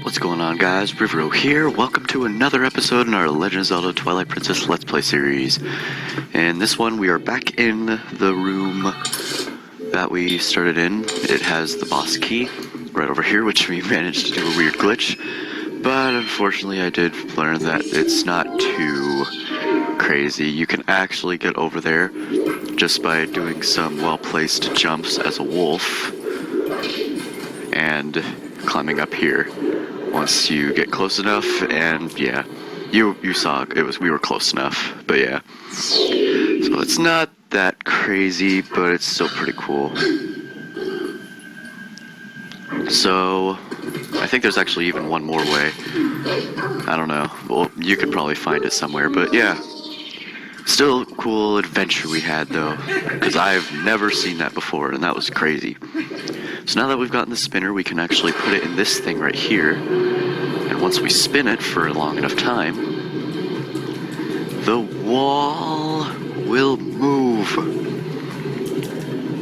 What's going on, guys? Rivero here. Welcome to another episode in our Legend of Zelda Twilight Princess Let's Play series. In this one, we are back in the room that we started in. It has the boss key right over here, which we managed to do a weird glitch. But unfortunately, I did learn that it's not too crazy. You can actually get over there just by doing some well-placed jumps as a wolf and climbing up here. Once you get close enough, and yeah, you saw we were close enough, but yeah. So it's not that crazy, but it's still pretty cool. So I think there's actually even one more way. I don't know. Well, you could probably find it somewhere, but yeah. Still a cool adventure we had though, because I've never seen that before, and that was crazy. So now that we've gotten the spinner, we can actually put it in this thing right here, and once we spin it for a long enough time, the wall will move.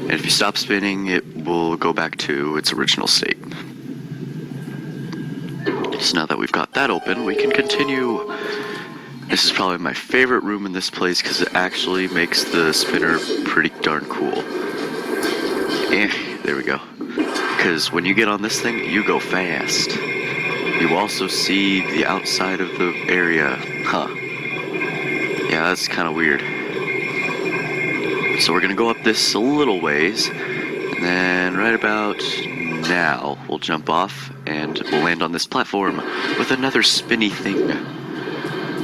And if you stop spinning, it will go back to its original state. So now that we've got that open, we can continue. This is probably my favorite room in this place because it actually makes the spinner pretty darn cool. There we go. Because when you get on this thing, you go fast. You also see the outside of the area. Huh. Yeah, that's kind of weird. So we're going to go up this a little ways, and then right about now, we'll jump off, and we'll land on this platform with another spinny thing.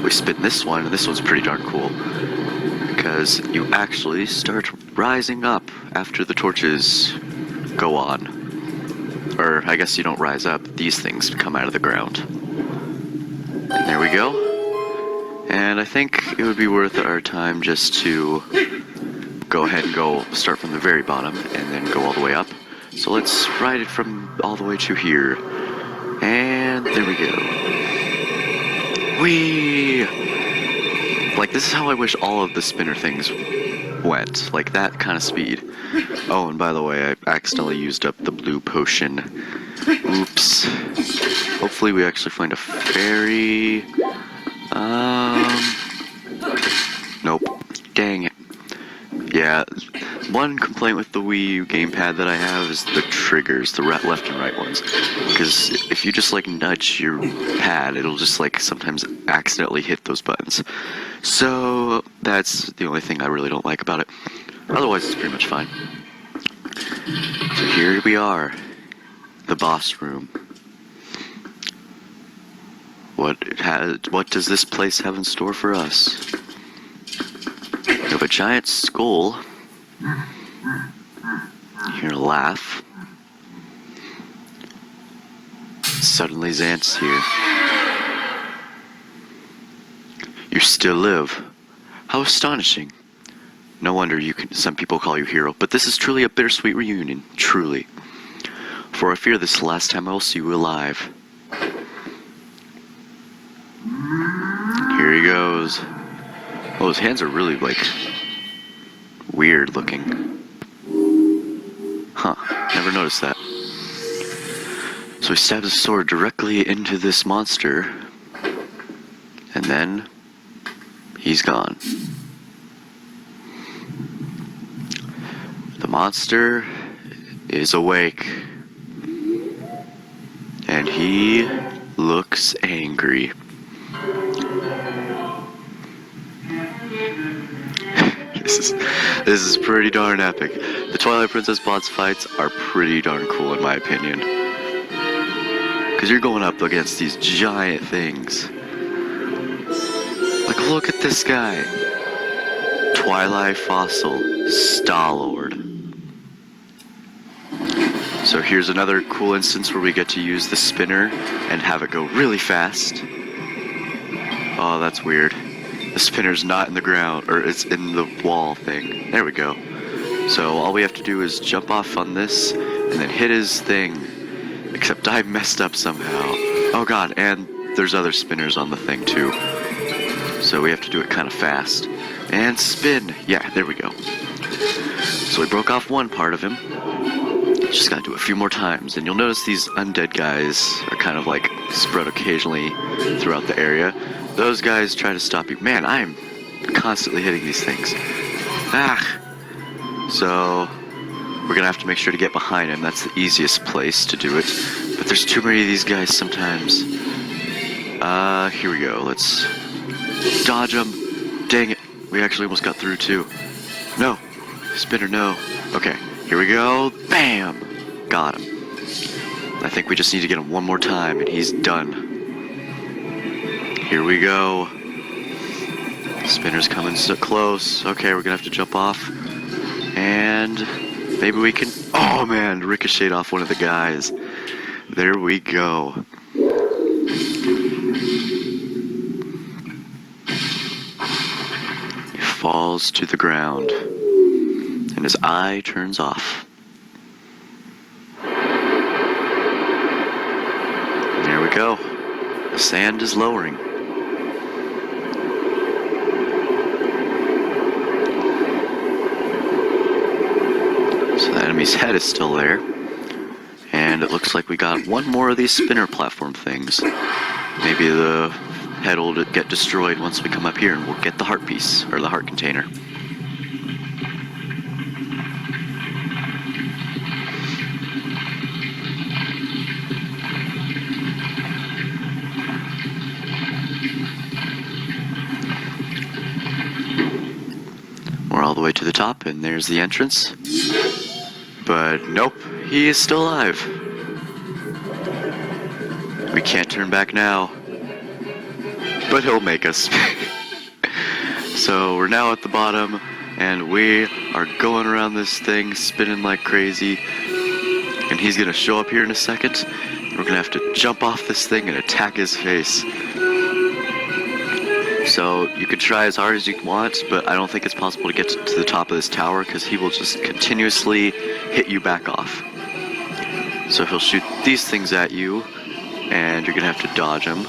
We spin this one, and this one's pretty darn cool, because you actually start rising up after the torches go on. Or, I guess you don't rise up, these things come out of the ground. And there we go. And I think it would be worth our time just to go ahead and start from the very bottom, and then go all the way up. So let's ride it from all the way to here. And there we go. Whee! Like, this is how I wish all of the spinner things went. Like, that kind of speed. Oh, and by the way, I accidentally used up the blue potion. Oops. Hopefully we actually find a fairy. Nope. Dang it. Yeah, one complaint with the Wii U gamepad that I have is the triggers, the left and right ones. Because if you just like nudge your pad, it'll just like sometimes accidentally hit those buttons. So that's the only thing I really don't like about it. Otherwise, it's pretty much fine. So here we are, the boss room. What does this place have in store for us? We have a giant skull. You hear a laugh. Suddenly Xant's here. You still live. How astonishing. No wonder some people call you hero, but this is truly a bittersweet reunion, truly. For I fear this is the last time I will see you alive. Here he goes. Oh, his hands are really, like, weird looking. Huh, never noticed that. So he stabs his sword directly into this monster, and then he's gone. The monster is awake, and he looks angry. This is pretty darn epic. The Twilight Princess boss fights are pretty darn cool in my opinion. Because you're going up against these giant things. Like, look at this guy. Twilight Fossil, Star-Lord. So here's another cool instance where we get to use the spinner and have it go really fast. Oh, that's weird. The spinner's not in the ground, or it's in the wall thing. There we go. So all we have to do is jump off on this, and then hit his thing. Except I messed up somehow. Oh god, and there's other spinners on the thing too. So we have to do it kind of fast. And spin! Yeah, there we go. So we broke off one part of him. Just gotta do it a few more times, and you'll notice these undead guys are kind of like spread occasionally throughout the area. Those guys try to stop you. Man, I am constantly hitting these things. So we're gonna have to make sure to get behind him. That's the easiest place to do it. But there's too many of these guys sometimes. Here we go. Let's dodge them. Dang it. We actually almost got through too. No. Spinner, no. Okay. Here we go. Bam! Got him. I think we just need to get him one more time and he's done. Here we go. Spinner's coming so close. Okay, we're gonna have to jump off. And maybe we can... Oh man, ricocheted off one of the guys. There we go. He falls to the ground. And his eye turns off. There we go. The sand is lowering. So the enemy's head is still there. And it looks like we got one more of these spinner platform things. Maybe the head will get destroyed once we come up here and we'll get the heart piece, or the heart container. We're all the way to the top, and there's the entrance. But nope, he is still alive. We can't turn back now. But he'll make us. So we're now at the bottom, and we are going around this thing, spinning like crazy. And he's gonna show up here in a second. We're gonna have to jump off this thing and attack his face. So you can try as hard as you want, but I don't think it's possible to get to the top of this tower because he will just continuously hit you back off. So he'll shoot these things at you, and you're gonna have to dodge them.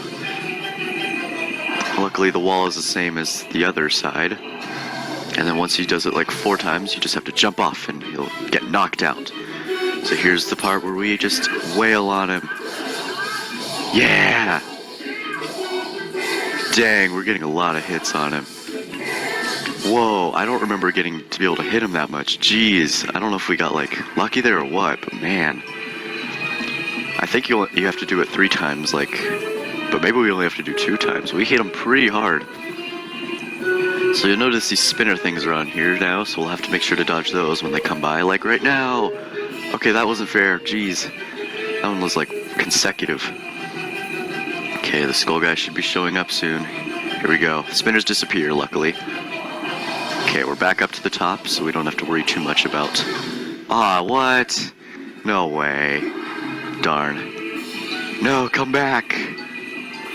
Luckily the wall is the same as the other side. And then once he does it like 4 times, you just have to jump off and he'll get knocked out. So here's the part where we just wail on him. Yeah! Dang, we're getting a lot of hits on him. Whoa, I don't remember getting to be able to hit him that much. Jeez, I don't know if we got like lucky there or what, but man. I think you have to do it 3 times, like, but maybe we only have to do 2 times. We hit him pretty hard. So you'll notice these spinner things around here now, so we'll have to make sure to dodge those when they come by, like right now. Okay, that wasn't fair, jeez. That one was like consecutive. Okay, the skull guy should be showing up soon. Here we go. The spinners disappear, luckily. Okay, we're back up to the top, so we don't have to worry too much about... Ah, what? No way. Darn. No, come back!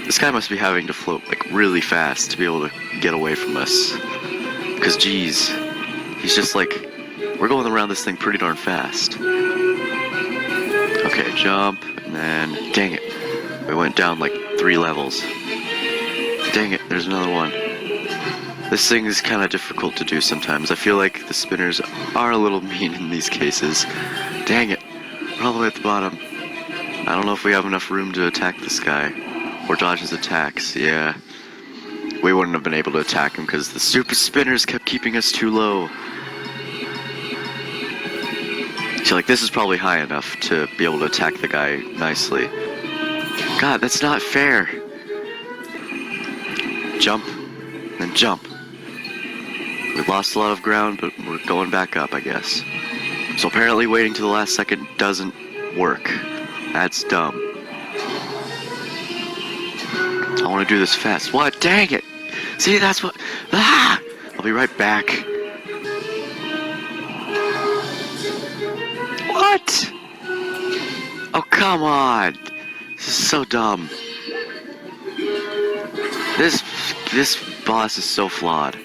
This guy must be having to float, like, really fast to be able to get away from us. Because, geez, he's just like... We're going around this thing pretty darn fast. Okay, jump, and then... Dang it. We went down, like, 3 levels. Dang it, there's another one. This thing is kind of difficult to do sometimes. I feel like the spinners are a little mean in these cases. Dang it, we're all the way at the bottom. I don't know if we have enough room to attack this guy. Or dodge his attacks, yeah. We wouldn't have been able to attack him because the stupid spinners kept keeping us too low. So like this is probably high enough to be able to attack the guy nicely. God, that's not fair. Jump, then jump. We lost a lot of ground, but we're going back up, I guess. So apparently waiting to the last second doesn't work. That's dumb. I want to do this fast. What? Dang it! See, that's what... Ah! I'll be right back. What? Oh, come on! This is so dumb. This boss is so flawed.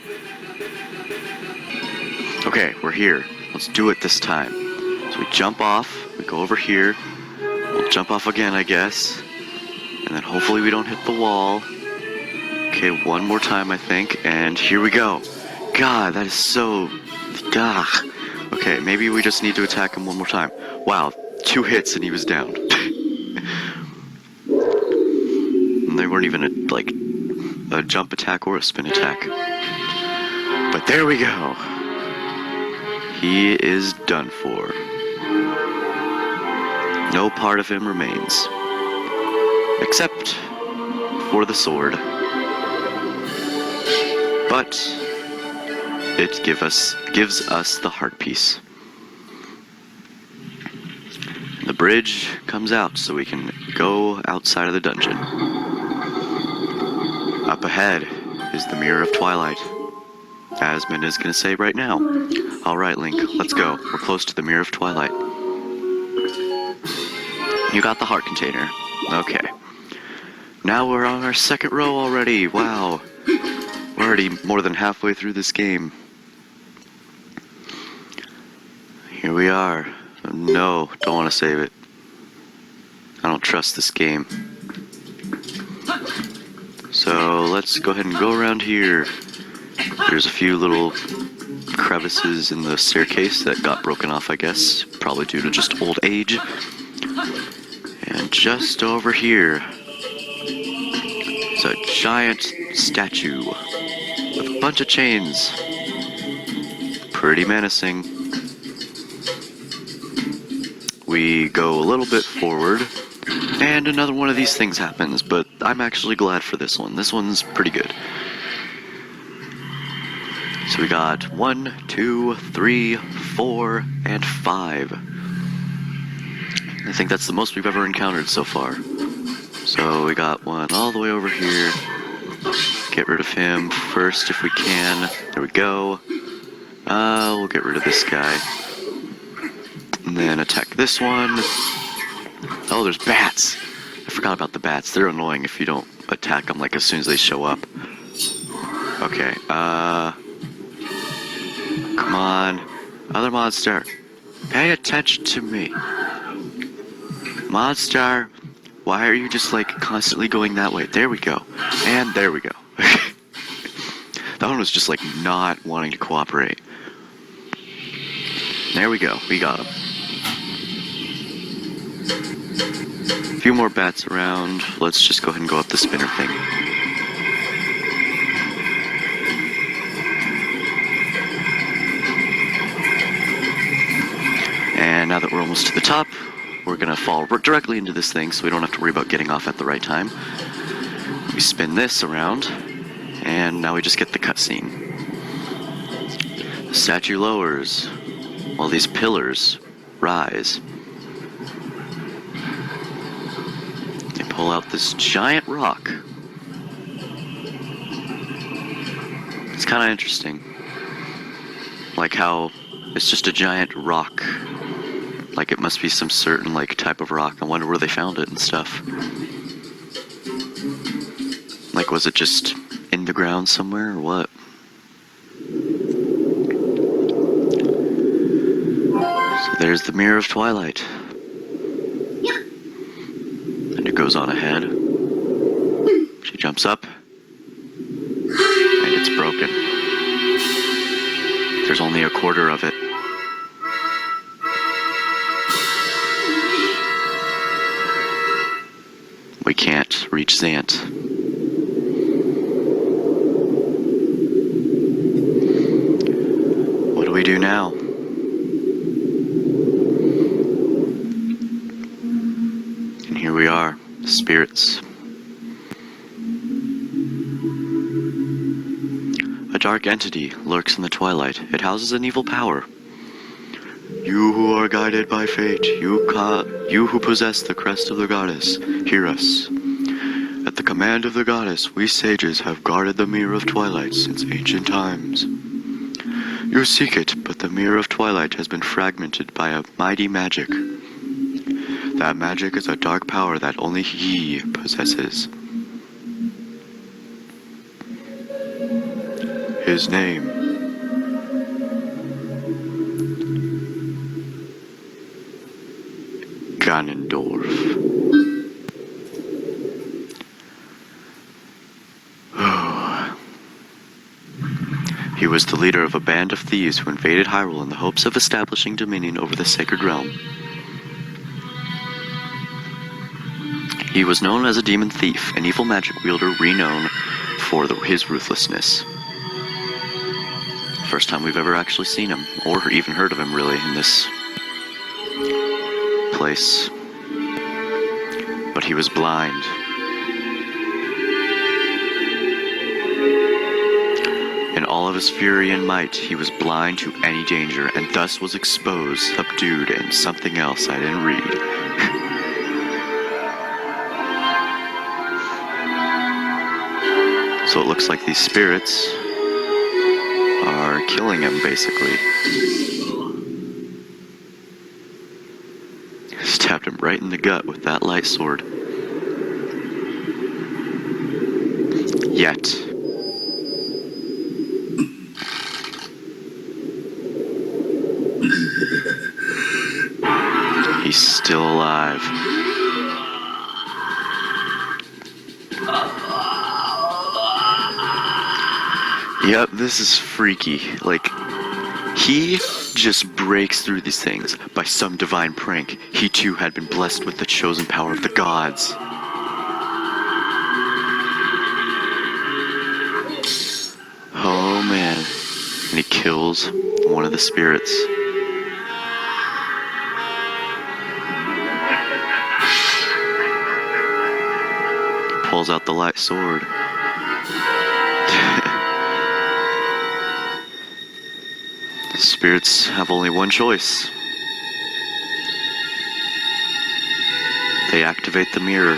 Okay, we're here. Let's do it this time. So we jump off, we go over here, we'll jump off again, I guess, and then hopefully we don't hit the wall. Okay, one more time, I think, and here we go. God, that is so... Okay, maybe we just need to attack him one more time. Wow, 2 hits and he was down. And they weren't even a jump attack or a spin attack. But there we go. He is done for. No part of him remains. Except for the sword. But it gives us the heart piece. The bridge comes out so we can go outside of the dungeon. Up ahead is the Mirror of Twilight. As Min is going to say right now. Alright, Link, let's go. We're close to the Mirror of Twilight. You got the heart container. Okay. Now we're on our second row already. Wow. We're already more than halfway through this game. Here we are. No, don't want to save it. I don't trust this game. So let's go ahead and go around here. There's a few little crevices in the staircase that got broken off, I guess. Probably due to just old age. And just over here is a giant statue with a bunch of chains. Pretty menacing. We go a little bit forward, and another one of these things happens, but I'm actually glad for this one. This one's pretty good. So we got 1, 2, 3, 4, and 5. I think that's the most we've ever encountered so far. So we got one all the way over here. Get rid of him first if we can. There we go. We'll get rid of this guy. And then attack this one. Oh, there's bats! I forgot about the bats. They're annoying if you don't attack them like as soon as they show up. Okay, come on. Other monster. Pay attention to me. Monster. Why are you just like constantly going that way? There we go. And there we go. That one was just like not wanting to cooperate. There we go. We got him. A few more bats around. Let's just go ahead and go up the spinner thing. And now that we're almost to the top, we're gonna fall directly into this thing so we don't have to worry about getting off at the right time. We spin this around, and now we just get the cutscene. The statue lowers, while these pillars rise. They pull out this giant rock. It's kind of interesting. Like how it's just a giant rock. Like it must be some certain like type of rock. I wonder where they found it and stuff. Like was it just in the ground somewhere or what? So there's the Mirror of Twilight. And it goes on ahead. She jumps up. And it's broken. There's only a quarter of it. We can't reach Zant. What do we do now? And here we are, spirits. A dark entity lurks in the twilight. It houses an evil power. You who are guided by fate, you who possess the crest of the goddess, hear us. At the command of the goddess, we sages have guarded the Mirror of Twilight since ancient times. You seek it, but the Mirror of Twilight has been fragmented by a mighty magic. That magic is a dark power that only he possesses. His name. Ganondorf. He was the leader of a band of thieves who invaded Hyrule in the hopes of establishing dominion over the sacred realm. He was known as a demon thief, an evil magic wielder renowned for his ruthlessness. First time we've ever actually seen him, or even heard of him really, in this place. But he was blind. In all of his fury and might, he was blind to any danger, and thus was exposed, subdued, and something else I didn't read. So it looks like these spirits are killing him, basically. Stabbed him right in the gut with that light sword. Yet. He's still alive. Yep, this is freaky. Like, he just breaks through these things. By some divine prank, he too had been blessed with the chosen power of the gods. Oh man. And he kills one of the spirits. Pulls out the light sword. Spirits have only one choice. They activate the mirror.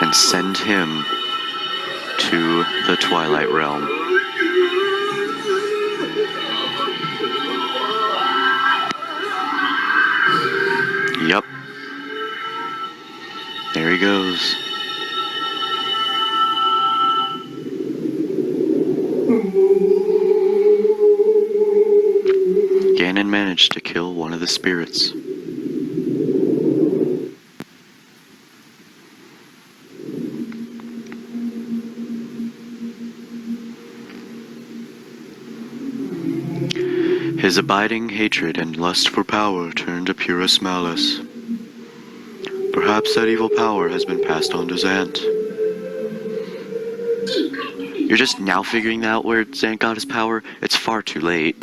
And send him to the Twilight Realm. Yep. There he goes. Ganon managed to kill one of the spirits. His abiding hatred and lust for power turned to purest malice. Perhaps that evil power has been passed on to Zant. You're just now figuring out where Zant got his power? It's far too late.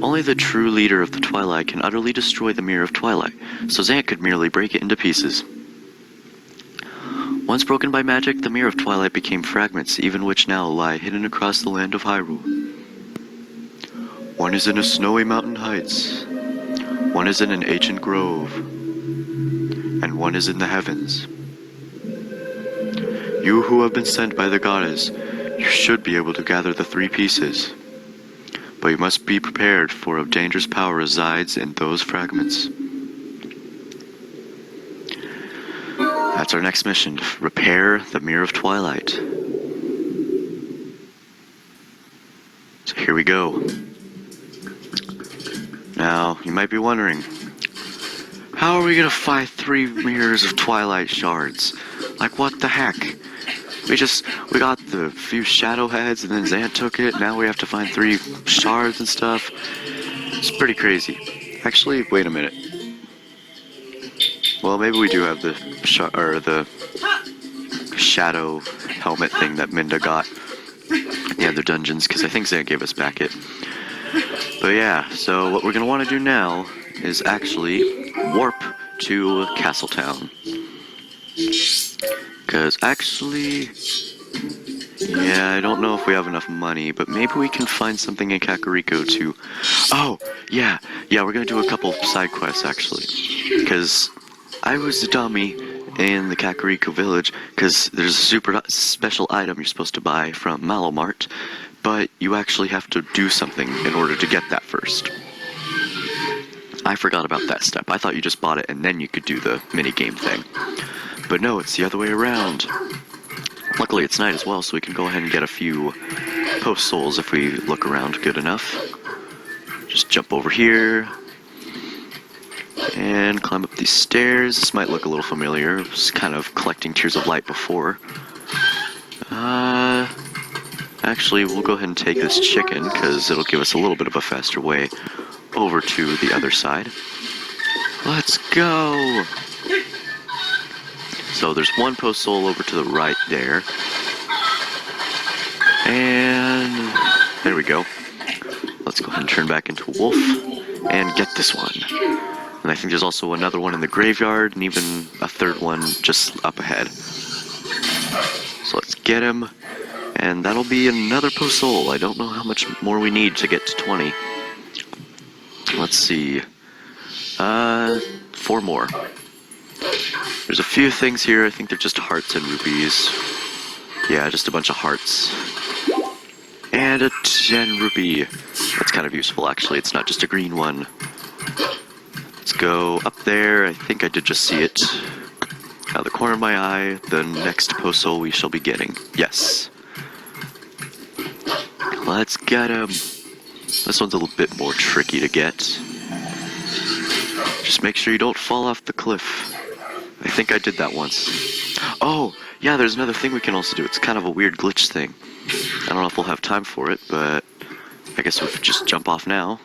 Only the true leader of the Twilight can utterly destroy the Mirror of Twilight, so Zant could merely break it into pieces. Once broken by magic, the Mirror of Twilight became fragments, even which now lie hidden across the land of Hyrule. One is in a snowy mountain heights, one is in an ancient grove, and one is in the heavens. You who have been sent by the goddess, you should be able to gather the three pieces. But you must be prepared, for a dangerous power resides in those fragments. That's our next mission, repair the Mirror of Twilight. So here we go. Now, you might be wondering, how are we gonna find 3 Mirrors of Twilight shards? Like, what the heck? We got the few shadow heads and then Zant took it, now we have to find 3 shards and stuff. It's pretty crazy. Actually, wait a minute. Well, maybe we do have the shadow helmet thing that Minda got in the other dungeons, because I think Zant gave us back it. But yeah, so what we're going to want to do now is actually warp to Castletown. Because actually, yeah, I don't know if we have enough money, but maybe we can find something in Kakariko to... Oh, yeah, we're going to do a couple side quests actually. Because I was a dummy in the Kakariko village, because there's a super special item you're supposed to buy from Malomart, but you actually have to do something in order to get that first. I forgot about that step. I thought you just bought it and then you could do the mini-game thing. But no, it's the other way around. Luckily it's night as well, so we can go ahead and get a few post souls if we look around good enough. Just jump over here. And climb up these stairs. This might look a little familiar. I was kind of collecting Tears of Light before. Actually, we'll go ahead and take this chicken, because it'll give us a little bit of a faster way over to the other side. Let's go! So there's one post soul over to the right there. And there we go. Let's go ahead and turn back into a wolf and get this one. And I think there's also another one in the graveyard and even a third one just up ahead. So let's get him. And that'll be another post soul. I don't know how much more we need to get to 20. Let's see. 4 more. There's a few things here. I think they're just hearts and rupees. Yeah, just a bunch of hearts. And a 10 rupee. That's kind of useful, actually. It's not just a green one. Let's go up there. I think I did just see it. Out of the corner of my eye, the next post soul we shall be getting. Yes. Let's get him. This one's a little bit more tricky to get. Just make sure you don't fall off the cliff. I think I did that once. Oh, yeah, there's another thing we can also do. It's kind of a weird glitch thing. I don't know if we'll have time for it, but I guess we'll just jump off now.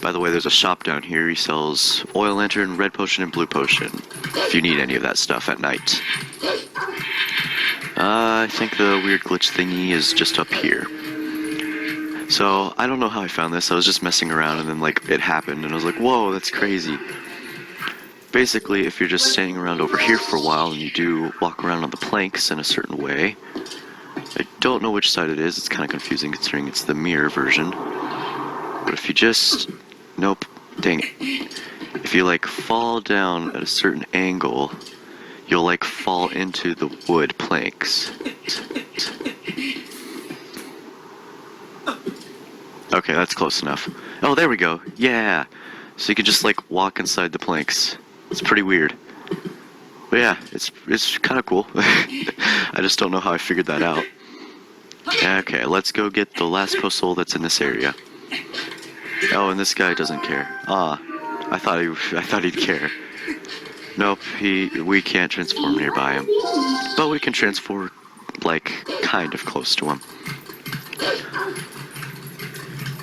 By the way, there's a shop down here. He sells oil lantern, red potion, and blue potion. If you need any of that stuff at night. I think the weird glitch thingy is just up here. So, I don't know how I found this. I was just messing around and then, like, it happened. And I was like, whoa, that's crazy. Basically, if you're just standing around over here for a while and you do walk around on the planks in a certain way, I don't know which side it is. It's kind of confusing considering it's the mirror version. But if you just... Nope. Dang it. If you, like, fall down at a certain angle, you'll, like, fall into the wood planks. Okay, that's close enough. Oh, there we go. Yeah. So you can just, like, walk inside the planks. It's pretty weird. But yeah, it's kind of cool. I just don't know how I figured that out. Okay, let's go get the last post soul that's in this area. Oh, and this guy doesn't care. Ah, I thought he'd care. Nope, we can't transform nearby him. But we can transform, like, kind of close to him.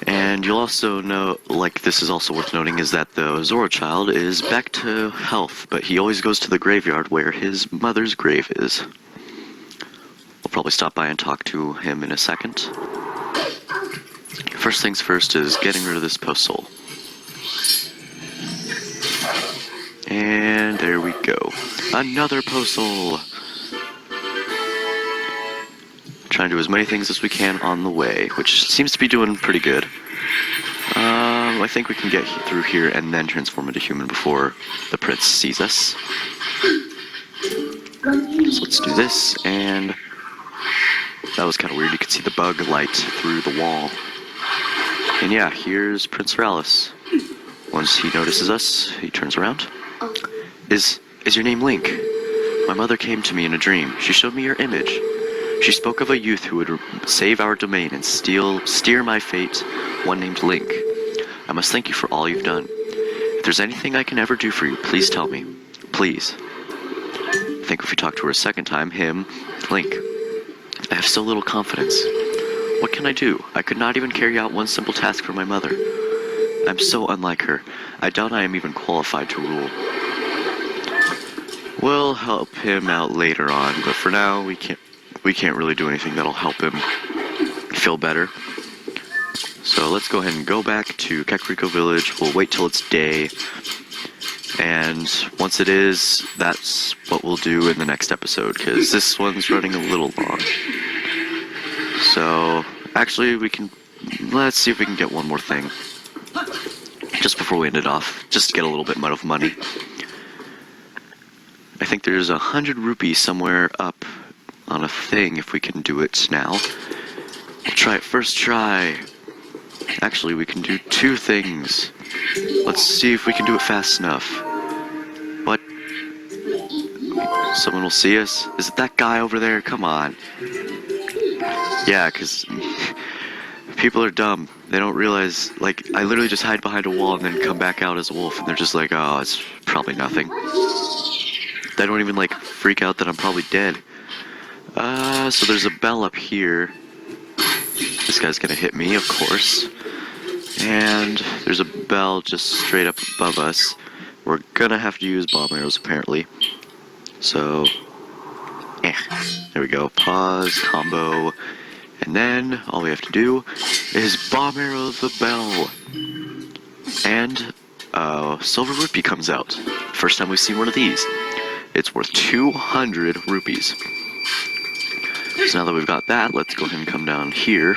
And you'll also know, like, this is also worth noting, is that the Zoro child is back to health, but he always goes to the graveyard where his mother's grave is. We'll probably stop by and talk to him in a second. First things first is getting rid of this post soul. And there we go. Another post soul! Trying to do as many things as we can on the way, which seems to be doing pretty good. I think we can get through here and then transform into human before the prince sees us. So let's do this, and that was kind of weird. You could see the bug light through the wall. And yeah, here's Prince Ralis. Once he notices us, he turns around. Is your name Link? My mother came to me in a dream. She showed me your image. She spoke of a youth who would save our domain and steer my fate, one named Link. I must thank you for all you've done. If there's anything I can ever do for you, please tell me. Please. I think if we talk to her a second time, Link. I have so little confidence. What can I do? I could not even carry out one simple task for my mother. I'm so unlike her. I doubt I am even qualified to rule. We'll help him out later on, but for now, we can't really do anything that'll help him feel better. So let's go ahead and go back to Kakariko Village. We'll wait till it's day. And once it is, that's what we'll do in the next episode, because this one's running a little long. So, actually, let's see if we can get one more thing. Just before we end it off, just to get a little bit of money. I think there's 100 rupees somewhere up on a thing if we can do it now. We'll try it first try. Actually, we can do 2 things. Let's see if we can do it fast enough. What? Someone will see us? Is it that guy over there? Come on. Yeah, because People are dumb. They don't realize, like, I literally just hide behind a wall and then come back out as a wolf, and they're just like, oh, it's probably nothing. They don't even, like, freak out that I'm probably dead. So there's a bell up here. This guy's gonna hit me, of course. And there's a bell just straight up above us. We're gonna have to use bomb arrows, apparently. So, there we go. Pause, combo. And then, all we have to do is bomb arrow the bell. And, silver rupee comes out. First time we've seen one of these. It's worth 200 rupees. So now that we've got that, let's go ahead and come down here.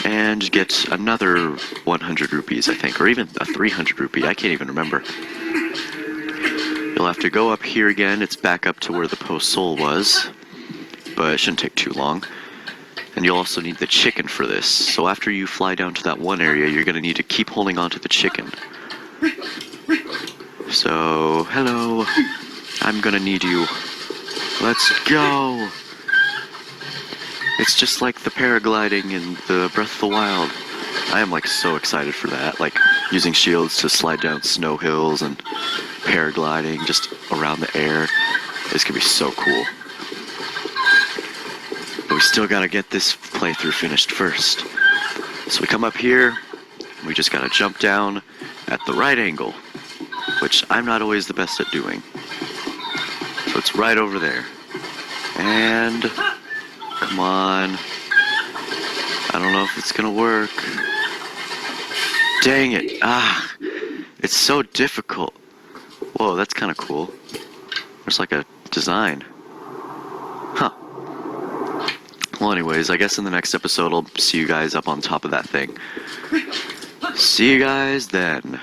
And get another 100 rupees, I think. Or even a 300 rupee, I can't even remember. You'll have to go up here again. It's back up to where the post soul was. But it shouldn't take too long. And you'll also need the chicken for this. So after you fly down to that one area, you're going to need to keep holding on to the chicken. So, hello. I'm going to need you. Let's go. It's just like the paragliding in the Breath of the Wild. I am like so excited for that. Like using shields to slide down snow hills and paragliding just around the air. It's going to be so cool. But we still gotta get this playthrough finished first. So we come up here, we just gotta jump down at the right angle, which I'm not always the best at doing. So it's right over there. And, come on. I don't know if it's gonna work. Dang it, it's so difficult. Whoa, that's kinda cool. There's like a design. Huh. Well, anyways, I guess in the next episode I'll see you guys up on top of that thing. See you guys then.